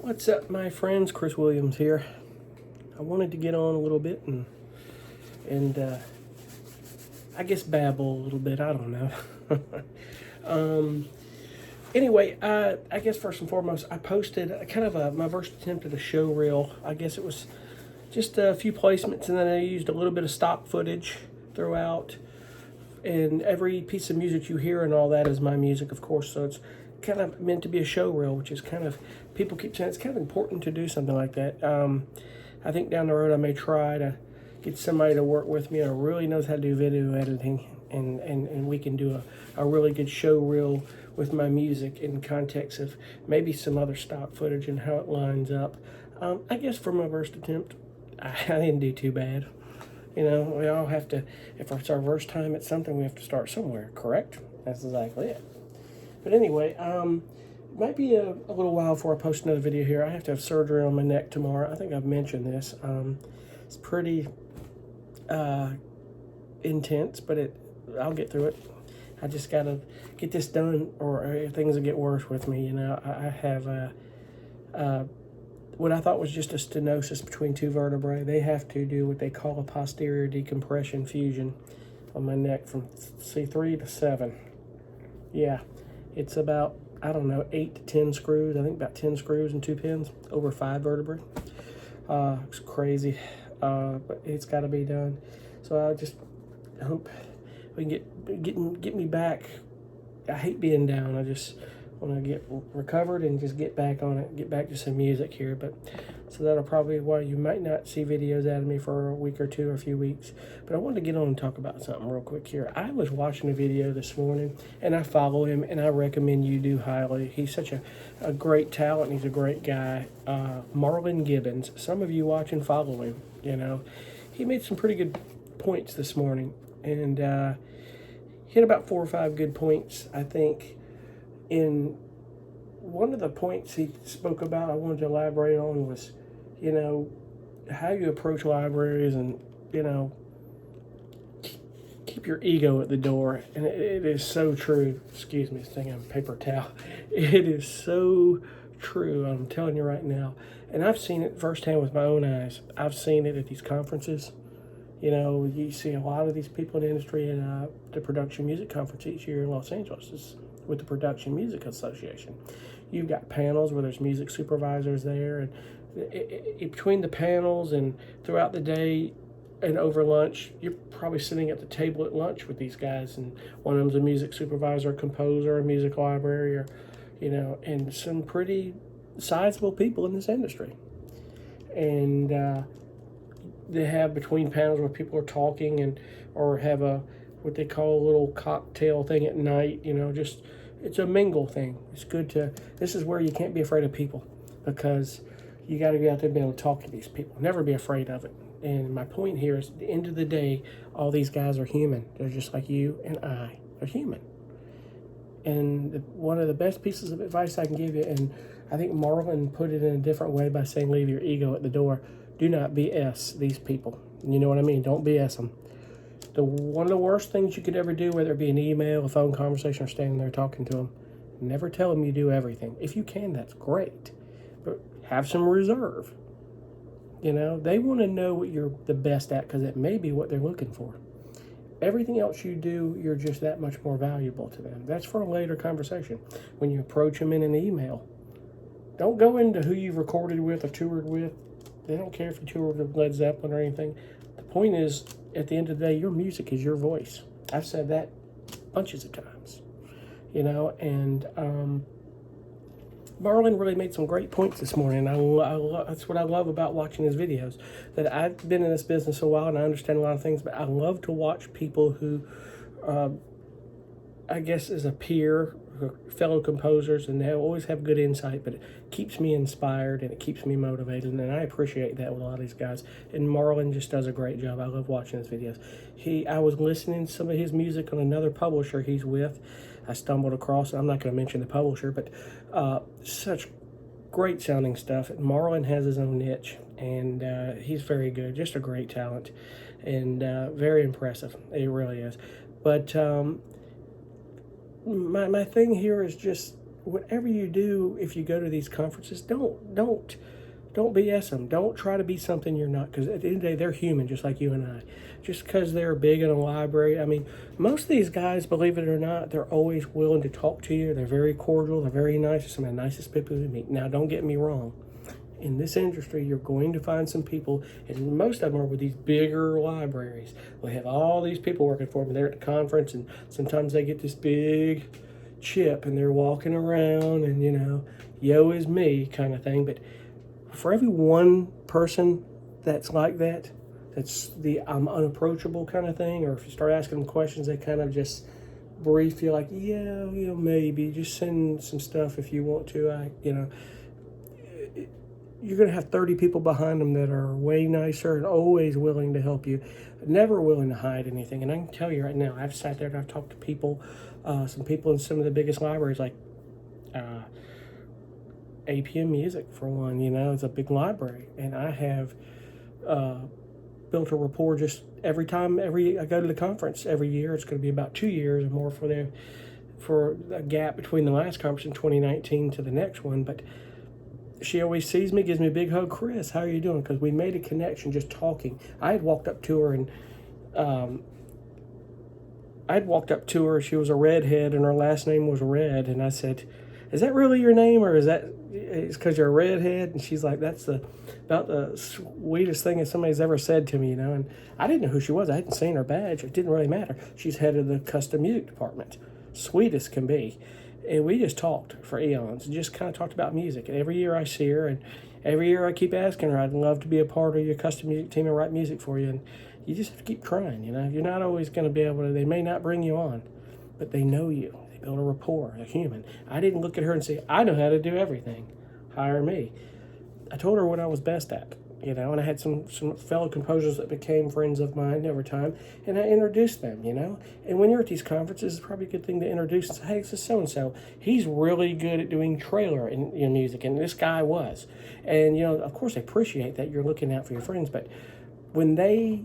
What's up, my friends? Chris Williams here. I wanted to get on a little bit and I guess babble a little bit. I don't know. Anyway, I guess first and foremost, I posted my first attempt at a show reel. I guess it was just a few placements, and then I used a little bit of stock footage throughout. And every piece of music you hear and all that is my music, of course. So it's kind of meant to be a show reel, which is people keep saying it's kind of important to do something like that. I think down the road I may try to get somebody to work with me that really knows how to do video editing, and we can do a really good show reel with my music in context of maybe some other stock footage and how it lines up. I guess for my first attempt, I didn't do too bad. You know, we all have to, if it's our first time at something, we have to start somewhere, correct? That's exactly it. But anyway, it might be a little while before I post another video here. I have to have surgery on my neck tomorrow. I think I've mentioned this. It's pretty intense, but I'll get through it. I just got to get this done or things will get worse with me. You know, I have what I thought was just a stenosis between two vertebrae. They have to do what they call a posterior decompression fusion on my neck from C3 to 7. Yeah, it's about, I don't know, 8 to 10 screws. I think about 10 screws and 2 pins over 5 vertebrae. It's crazy, but it's got to be done. So I just hope we can get me back. I hate being down. I just want to get recovered and just get back on it, get back to some music here. But so that'll probably be why you might not see videos out of me for a week or two or a few weeks. But I wanted to get on and talk about something real quick here. I was watching a video this morning, and I follow him, and I recommend you do highly. He's such a great talent. He's a great guy. MARLON Gibbons. Some of you watch and follow him. You know, he made some pretty good points this morning, and he had about 4 or 5 good points, I think. In one of the points he spoke about, I wanted to elaborate on was, you know, how you approach libraries and, you know, keep your ego at the door. And it is so true. Excuse me, thing on paper towel. It is so true. I'm telling you right now. And I've seen it firsthand with my own eyes. I've seen it at these conferences. You know, you see a lot of these people in the industry at the Production Music Conference each year in Los Angeles with the Production Music Association. You've got panels where there's music supervisors there, and between the panels and throughout the day and over lunch, you're probably sitting at the table at lunch with these guys, and one of them's a music supervisor, a composer, a music library, or, you know, and some pretty sizable people in this industry. And they have between panels where people are talking or have what they call a little cocktail thing at night, you know, just, it's a mingle thing. It's good this is where you can't be afraid of people, because you got to be out there and be able to talk to these people. Never be afraid of it. And my point here is, at the end of the day, all these guys are human. They're just like you and I. They're human. And one of the best pieces of advice I can give you, and I think Marlon put it in a different way by saying, leave your ego at the door. Do not BS these people. You know what I mean? Don't BS them. One of the worst things you could ever do, whether it be an email, a phone conversation, or standing there talking to them, never tell them you do everything. If you can, that's great. But have some reserve. You know, they want to know what you're the best at, because it may be what they're looking for. Everything else you do, you're just that much more valuable to them. That's for a later conversation. When you approach them in an email, don't go into who you've recorded with or toured with. They don't care if you toured with Led Zeppelin or anything. The point is, at the end of the day, your music is your voice. I've said that bunches of times, you know, and Marlon really made some great points this morning. That's what I love about watching his videos, that I've been in this business a while and I understand a lot of things, but I love to watch people who, I guess, as a peer, fellow composers, and they always have good insight, but it keeps me inspired and it keeps me motivated, and I appreciate that with a lot of these guys. And Marlon just does a great job. I love watching his videos. I was listening to some of his music on another publisher he's with. I stumbled across, I'm not going to mention the publisher, but such great sounding stuff. And Marlon has his own niche, and he's very good, just a great talent, and very impressive. It really is. But my thing here is just whatever you do, if you go to these conferences, don't BS them. Don't try to be something you're not, because at the end of the day, they're human, just like you and I. Just because they're big in a library, I mean, most of these guys, believe it or not, they're always willing to talk to you. They're very cordial. They're very nice. They're some of the nicest people you meet. Now, don't get me wrong. In this industry, you're going to find some people, and most of them are with these bigger libraries. They have all these people working for them. They're at the conference, and sometimes they get this big chip, and they're walking around, and, you know, yo is me kind of thing. But for every one person that's like that, that's the I'm unapproachable kind of thing, or if you start asking them questions, they kind of just brief you like, yeah, you know, maybe just send some stuff if you want to. You're going to have 30 people behind them that are way nicer and always willing to help you, never willing to hide anything. And I can tell you right now, I've sat there and I've talked to people, some people in some of the biggest libraries, like APM Music, for one. You know, it's a big library, and I have built a rapport just every time I go to the conference every year. It's going to be about 2 years or more for a gap between the last conference in 2019 to the next one. But she always sees me, gives me a big hug. Chris, how are you doing? Because we made a connection just talking. I had walked up to her, and she was a redhead, and her last name was Red. And I said, is that really your name, or is that it's because you're a redhead? And she's like, that's about the sweetest thing that somebody's ever said to me, you know. And I didn't know who she was. I hadn't seen her badge. It didn't really matter. She's head of the custom music department. Sweet as can be. And we just talked for eons and just kind of talked about music. And every year I see her, and every year I keep asking her, I'd love to be a part of your custom music team and write music for you. And you just have to keep trying, you know. You're not always going to be able to, they may not bring you on, but they know you. They build a rapport, they're human. I didn't look at her and say, I know how to do everything. Hire me. I told her what I was best at, you know, and I had some fellow composers that became friends of mine over time, and I introduced them, you know. And when you're at these conferences, it's probably a good thing to introduce and say, hey, this is so-and-so. He's really good at doing trailer in music, and this guy was. And, you know, of course, they appreciate that you're looking out for your friends, but when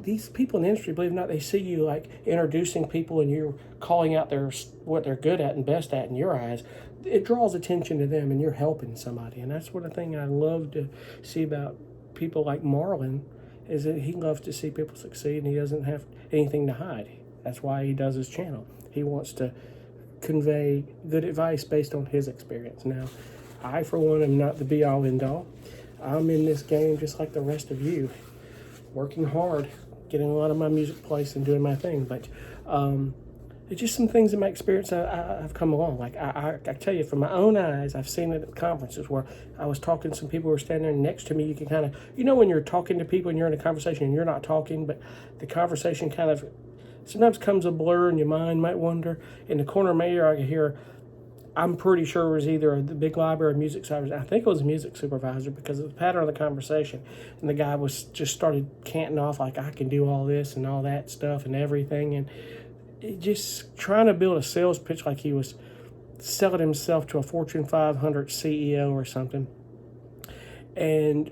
these people in the industry, believe it or not, they see you like introducing people and you're calling out what they're good at and best at in your eyes, it draws attention to them, and you're helping somebody. And that's what a thing I love to see about people like Marlon, is that he loves to see people succeed, and he doesn't have anything to hide. That's why he does his channel. He wants to convey good advice based on his experience. Now, I, for one, am not the be-all, end-all. I'm in this game just like the rest of you, working hard, getting a lot of my music placed and doing my thing. But it's just some things in my experience I've come along. Like, I tell you, from my own eyes, I've seen it at conferences where I was talking to some people who were standing there next to me. You can kind of, you know, when you're talking to people and you're in a conversation and you're not talking, but the conversation kind of sometimes comes a blur and your mind might wander. In the corner of my ear, I could hear, I'm pretty sure it was either the big library or music supervisor. I think it was a music supervisor, because of the pattern of the conversation. And the guy was just started canting off like, I can do all this and all that stuff and everything. And just trying to build a sales pitch like he was selling himself to a Fortune 500 CEO or something. And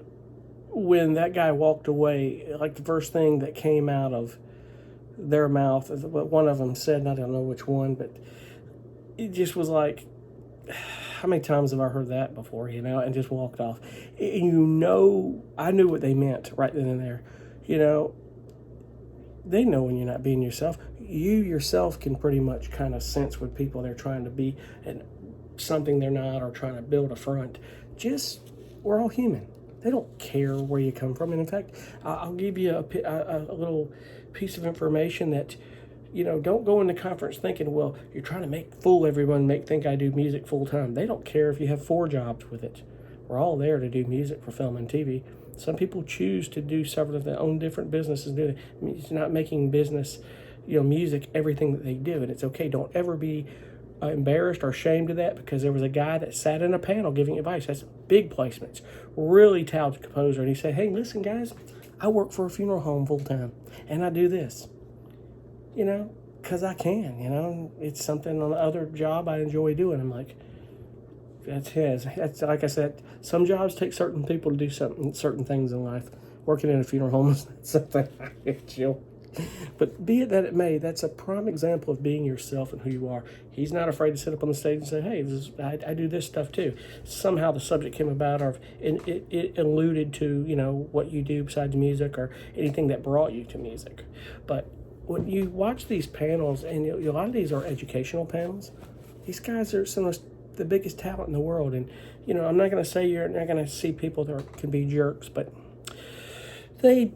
when that guy walked away, like the first thing that came out of their mouth, what one of them said, and I don't know which one, but it just was like, how many times have I heard that before, you know, and just walked off. And you know, I knew what they meant right then and there. You know, they know when you're not being yourself. You yourself can pretty much kind of sense when people they're trying to be and something they're not, or trying to build a front. Just, we're all human. They don't care where you come from. And in fact, I'll give you a little piece of information that, you know, don't go into conference thinking, well, you're trying to fool everyone, think I do music full time. They don't care if you have 4 jobs with it. We're all there to do music for film and TV. Some people choose to do several of their own different businesses. It's not making business, you know, music everything that they do, and it's okay. Don't ever be embarrassed or ashamed of that, because there was a guy that sat in a panel giving advice. That's big placements, really talented composer, and he said, hey, listen, guys, I work for a funeral home full time, and I do this, you know, because I can, you know. It's something on the other job I enjoy doing. I'm like, that's his. That's, like I said, some jobs take certain people to do certain things in life. Working in a funeral home is not something I enjoy. But be it that it may, that's a prime example of being yourself and who you are. He's not afraid to sit up on the stage and say, hey, I do this stuff too. Somehow the subject came about, or it alluded to, what you do besides music or anything that brought you to music. But when you watch these panels, and a lot of these are educational panels, these guys are some of the biggest talent in the world. And, I'm not going to say you're not going to see people that can be jerks, but they...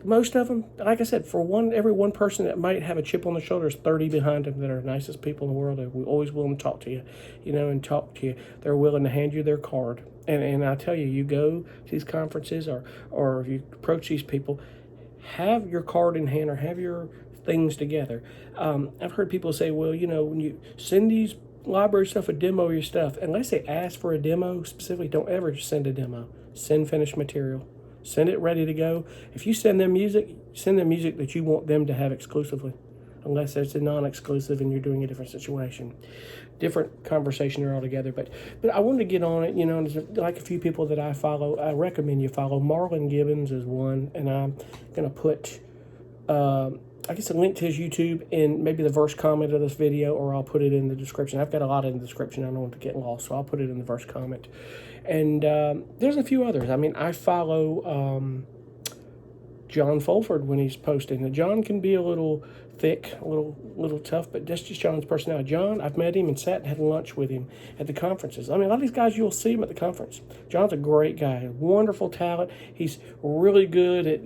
most of them, like I said, every one person that might have a chip on their shoulder, there's 30 behind them that are the nicest people in the world. They're always willing to talk to you, and talk to you. They're willing to hand you their card. And I tell you, you go to these conferences or if you approach these people, have your card in hand or have your things together. I've heard people say, well, when you send these library stuff a demo of your stuff, unless they ask for a demo specifically, don't ever just send a demo. Send finished material. Send it ready to go. If you send them music that you want them to have exclusively, unless it's a non-exclusive and you're doing a different situation. Different conversation there altogether. But I wanted to get on it, there's like a few people that I follow. I recommend you follow. Marlon Gibbons is one, and I'm going to put, I guess, a link to his YouTube in maybe the first comment of this video, or I'll put it in the description. I've got a lot in the description. I don't want to get lost, so I'll put it in the first comment. And there's a few others. I mean, I follow John Fulford when he's posting. Now, John can be a little thick, a little tough, but that's just John's personality. John, I've met him and sat and had lunch with him at the conferences. I mean, a lot of these guys, you'll see him at the conference. John's a great guy, wonderful talent. He's really good at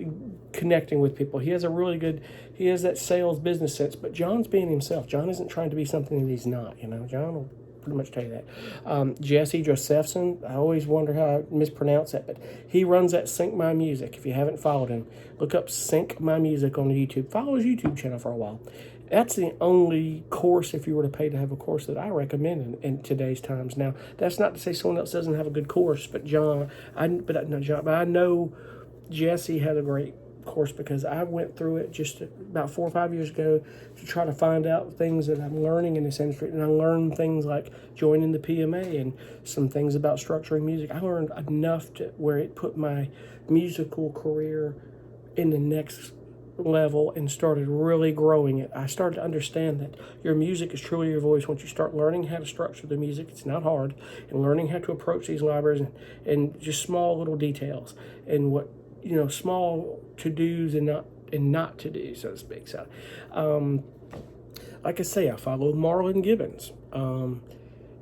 connecting with people. He has that sales business sense, but John's being himself. John isn't trying to be something that he's not, John will pretty much tell you that. Jesse Josephson, I always wonder how I mispronounce that, but he runs that Sync My Music. If you haven't followed him, look up Sync My Music on YouTube. Follow his YouTube channel for a while. That's the only course, if you were to pay to have a course, that I recommend in today's times. Now, that's not to say someone else doesn't have a good course, but I know Jesse had a great course because I went through it just about 4 or 5 years ago to try to find out things that I'm learning in this industry. And I learned things like joining the PMA and some things about structuring music. I learned enough to where it put my musical career in the next level and started really growing it. I started to understand that your music is truly your voice. Once you start learning how to structure the music, it's not hard, and learning how to approach these libraries and just small little details and what small to-dos and not to-dos, so to speak. So, like I say, I follow Marlon Gibbons. And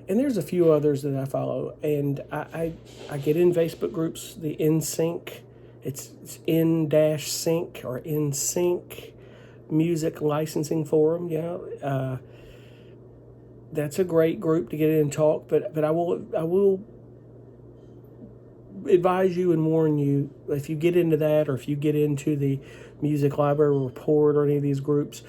there's a few others that I follow. And I get in Facebook groups, the NSYNC, it's N-Sync or NSYNC Music Licensing Forum, that's a great group to get in and talk, but I will advise you and warn you, if you get into that or if you get into the Music Library Report or any of these groups,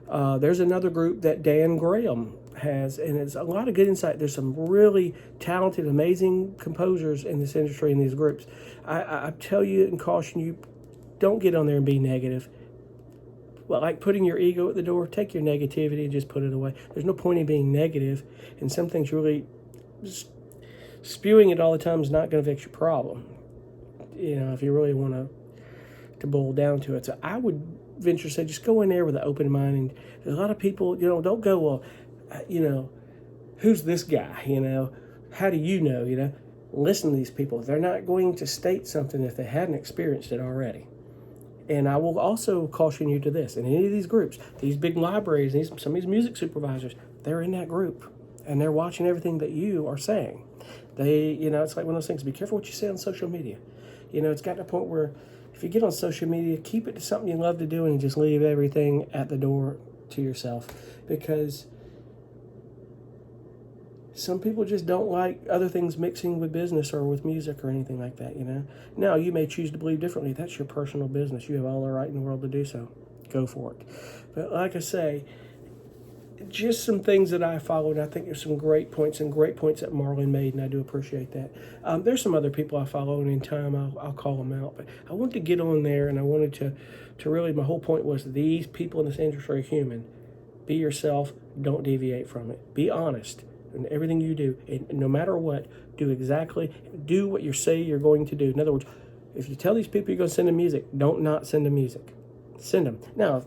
there's another group that Dan Graham has, and it's a lot of good insight. There's some really talented, amazing composers in this industry in these groups. I tell you and caution you, don't get on there and be negative. Well, like putting your ego at the door, take your negativity and just put it away. There's no point in being negative, and some things really spewing it all the time is not going to fix your problem, if you really want to boil down to it. So I would venture to say just go in there with an open mind. And there's a lot of people, don't go, well, who's this guy, how do you know, listen to these people. They're not going to state something if they hadn't experienced it already. And I will also caution you to this, in any of these groups, these big libraries, some of these music supervisors, they're in that group, and they're watching everything that you are saying. They, it's like one of those things, be careful what you say on social media. It's gotten to a point where if you get on social media, keep it to something you love to do and just leave everything at the door to yourself. Because some people just don't like other things mixing with business or with music or anything like that, Now, you may choose to believe differently. That's your personal business. You have all the right in the world to do so. Go for it. But like I say, just some things that I followed. I think there's some great points that Marlon made, and I do appreciate that. There's some other people I follow, and in time I'll call them out. But I wanted to get on there, and I wanted to really, my whole point was these people in this industry are human. Be yourself. Don't deviate from it. Be honest in everything you do, and no matter what, do what you say you're going to do. In other words, If you tell these people you're going to send them music, don't not send them music. Send them. Now,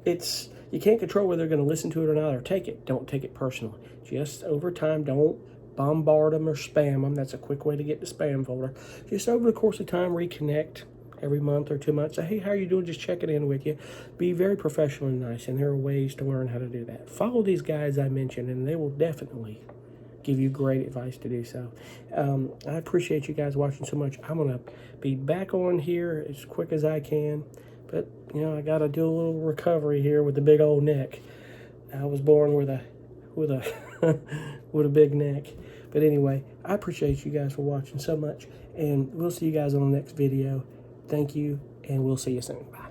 you can't control whether they're going to listen to it or not or take it. Don't take it personally. Just over time, don't bombard them or spam them. That's a quick way to get the spam folder. Just over the course of time, reconnect every month or 2 months. Say, hey, how are you doing? Just checking in with you. Be very professional and nice, and there are ways to learn how to do that. Follow these guys I mentioned, and they will definitely give you great advice to do so. I appreciate you guys watching so much. I'm going to be back on here as quick as I can, but, you know, I got to do a little recovery here with the big old neck. I was born with a with a big neck. But anyway, I appreciate you guys for watching so much, and we'll see you guys on the next video. Thank you, and we'll see you soon. Bye.